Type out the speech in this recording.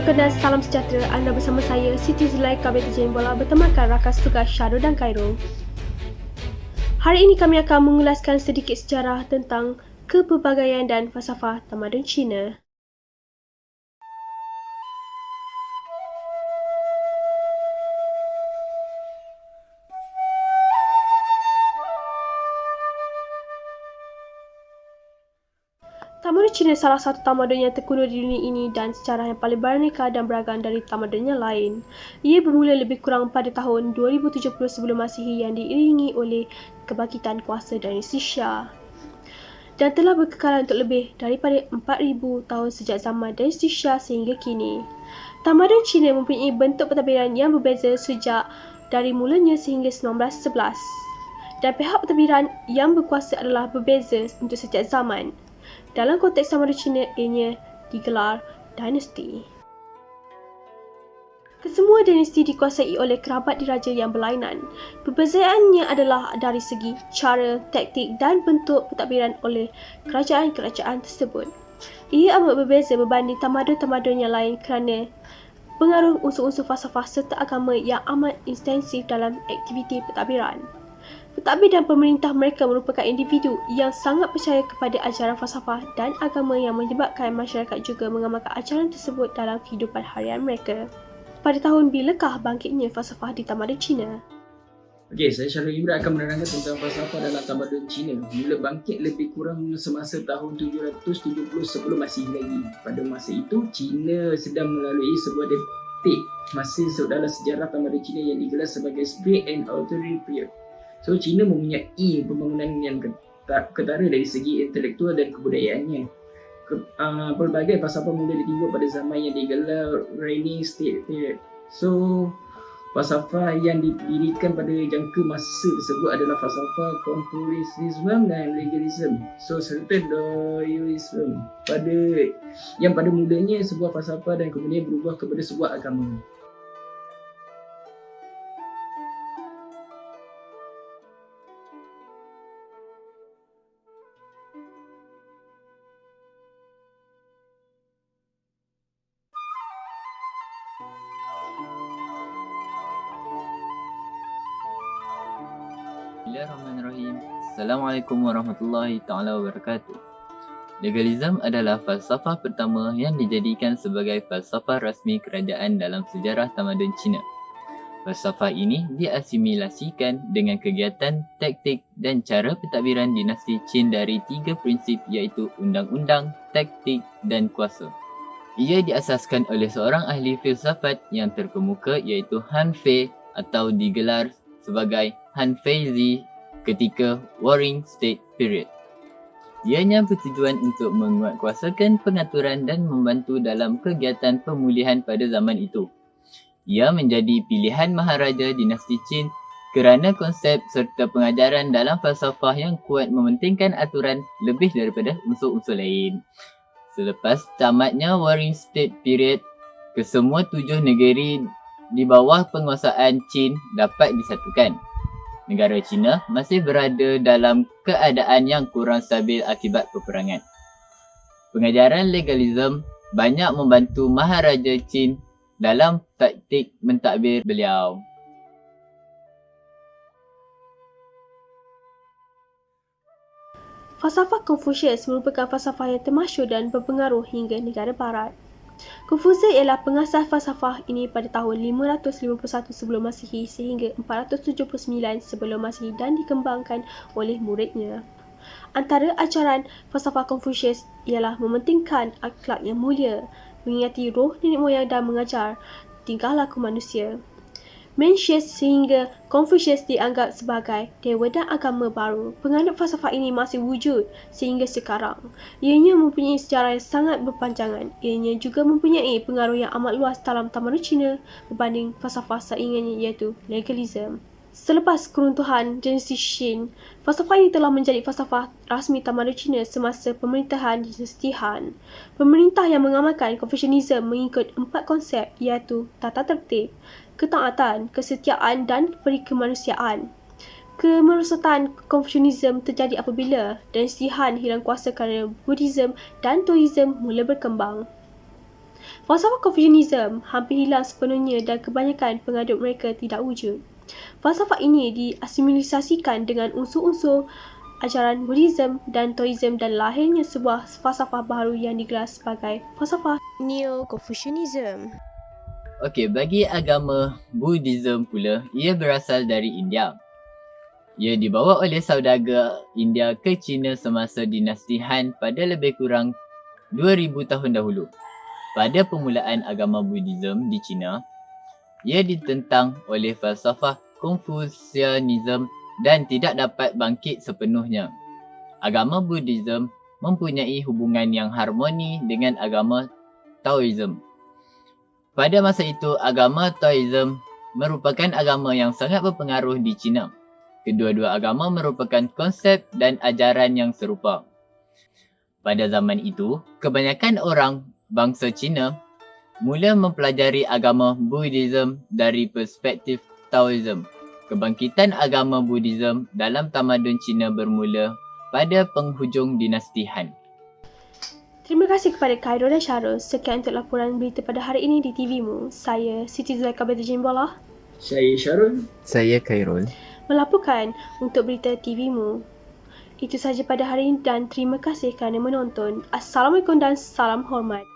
Perkenalkan, salam sejahtera. Anda bersama saya, Siti Zulai, Kabit Ujian Bola bertemankan rakan tugas Syarul dan Khairul. Hari ini kami akan mengulaskan sedikit sejarah tentang kepelbagaian dan falsafah tamadun Cina. Tamadun Cina salah satu tamadun yang terkuno di dunia ini dan sejarah yang paling beraneka dan beragam dari tamadun yang lain. Ia bermula lebih kurang pada tahun 2070 sebelum Masihi yang diiringi oleh kebangkitan kuasa dinasti Shah dan telah berkekalan untuk lebih daripada 4,000 tahun sejak zaman dinasti Shah sehingga kini. Tamadun Cina mempunyai bentuk pentadbiran yang berbeza sejak dari mulanya sehingga 1911 dan pihak pentadbiran yang berkuasa adalah berbeza untuk setiap zaman. Dalam konteks tamadun Cina, ianya digelar dinasti. Kesemua dinasti dikuasai oleh kerabat diraja yang berlainan. Perbezaannya adalah dari segi cara, taktik dan bentuk pentadbiran oleh kerajaan-kerajaan tersebut. Ia amat berbeza berbanding tamadun-tamadun yang lain kerana pengaruh unsur-unsur falsafah serta agama yang amat intensif dalam aktiviti pentadbiran. Pentadbir dan pemerintah mereka merupakan individu yang sangat percaya kepada ajaran falsafah dan agama yang menyebabkan masyarakat juga mengamalkan ajaran tersebut dalam kehidupan harian mereka. Pada tahun bilakah bangkitnya falsafah di tamadun Cina? Okey, saya Syarul Imran akan menerangkan tentang falsafah dalam tamadun Cina. Mula bangkit lebih kurang semasa tahun 770 sebelum Masihi lagi. Pada masa itu, Cina sedang melalui sebuah detik masa dalam sejarah tamadun Cina yang digelar sebagai Spring and Autumn Period. So, Cina mempunyai pembangunan yang ketara dari segi intelektual dan kebudayaannya. Pelbagai falsafah mula ditimbul pada zaman yang digelar Reigning State Period. So, falsafah yang didirikan pada jangka masa tersebut adalah falsafah Confucianism dan Legalism. So, serta Daoism. Pada mulanya sebuah falsafah dan kemudian berubah kepada sebuah agama. Bismillahirrahmanirrahim. Assalamualaikum warahmatullahi taala wabarakatuh. Legalism adalah falsafah pertama yang dijadikan sebagai falsafah rasmi kerajaan dalam sejarah tamadun Cina. Falsafah ini diasimilasikan dengan kegiatan, taktik dan cara pentadbiran dinasti Qin dari 3 prinsip iaitu undang-undang, taktik dan kuasa. Ia diasaskan oleh seorang ahli filsafat yang terkemuka iaitu Han Fei atau digelar sebagai Han Feizi ketika Warring State Period. Ianya bertujuan untuk menguatkuasakan pengaturan dan membantu dalam kegiatan pemulihan pada zaman itu. Ia menjadi pilihan Maharaja dinasti Qin kerana konsep serta pengajaran dalam falsafah yang kuat mementingkan aturan lebih daripada unsur-unsur lain. Selepas tamatnya Warring State Period, kesemua 7 negeri di bawah penguasaan Qin dapat disatukan. Negara China masih berada dalam keadaan yang kurang stabil akibat peperangan. Pengajaran legalism banyak membantu Maharaja Qin dalam taktik mentadbir beliau. Falsafah Confucius merupakan falsafah yang termasyhur dan berpengaruh hingga negara barat. Confucius ialah pengasas falsafah ini pada tahun 551 sebelum Masihi sehingga 479 sebelum Masihi dan dikembangkan oleh muridnya. Antara ajaran falsafah Confucius ialah mementingkan akhlak yang mulia, mengingati roh nenek moyang dan mengajar tingkah laku manusia. Mencius sehingga Confucius dianggap sebagai dewa dan agama baru. Penganut falsafah ini masih wujud sehingga sekarang. Ianya mempunyai sejarah yang sangat berpanjangan. Ianya juga mempunyai pengaruh yang amat luas dalam tamadun Cina berbanding falsafah saingannya iaitu legalism. Selepas keruntuhan dinasti Qin, falsafah ini telah menjadi falsafah rasmi tamadun Cina semasa pemerintahan dinasti Han. Pemerintah yang mengamalkan Confucianism mengikut 4 konsep iaitu tata tertib, ketaatan, kesetiaan dan perikemanusiaan. Kemerosotan Confucianism terjadi apabila dinasti Han hilang kuasa kerana Buddhism dan Taoism mula berkembang. Falsafah Confucianism hampir hilang sepenuhnya dan kebanyakan pengadut mereka tidak wujud. Falsafah ini diasimilisasikan dengan unsur-unsur ajaran Buddhism dan Taoism dan lahirnya sebuah falsafah baru yang digelar sebagai falsafah Neo-Confucianism. Okey, bagi agama Buddhism pula, ia berasal dari India. Ia dibawa oleh saudagar India ke China semasa dinasti Han pada lebih kurang 2000 tahun dahulu. Pada permulaan agama Buddhism di China, ia ditentang oleh falsafah Confucianism dan tidak dapat bangkit sepenuhnya. Agama Buddhism mempunyai hubungan yang harmoni dengan agama Taoism. Pada masa itu, agama Taoism merupakan agama yang sangat berpengaruh di China. Kedua-dua agama merupakan konsep dan ajaran yang serupa. Pada zaman itu, kebanyakan orang bangsa Cina mula mempelajari agama Buddhism dari perspektif Taoism. Kebangkitan agama Buddhism dalam tamadun Cina bermula pada penghujung dinasti Han. Terima kasih kepada Khairul dan Syarul. Sekian untuk laporan berita pada hari ini di TVmu. Saya Siti Zulaika Badrujimbola. Saya Syarul. Saya Khairul. Melaporkan untuk berita TVmu. Itu sahaja pada hari ini dan terima kasih kerana menonton. Assalamualaikum dan salam hormat.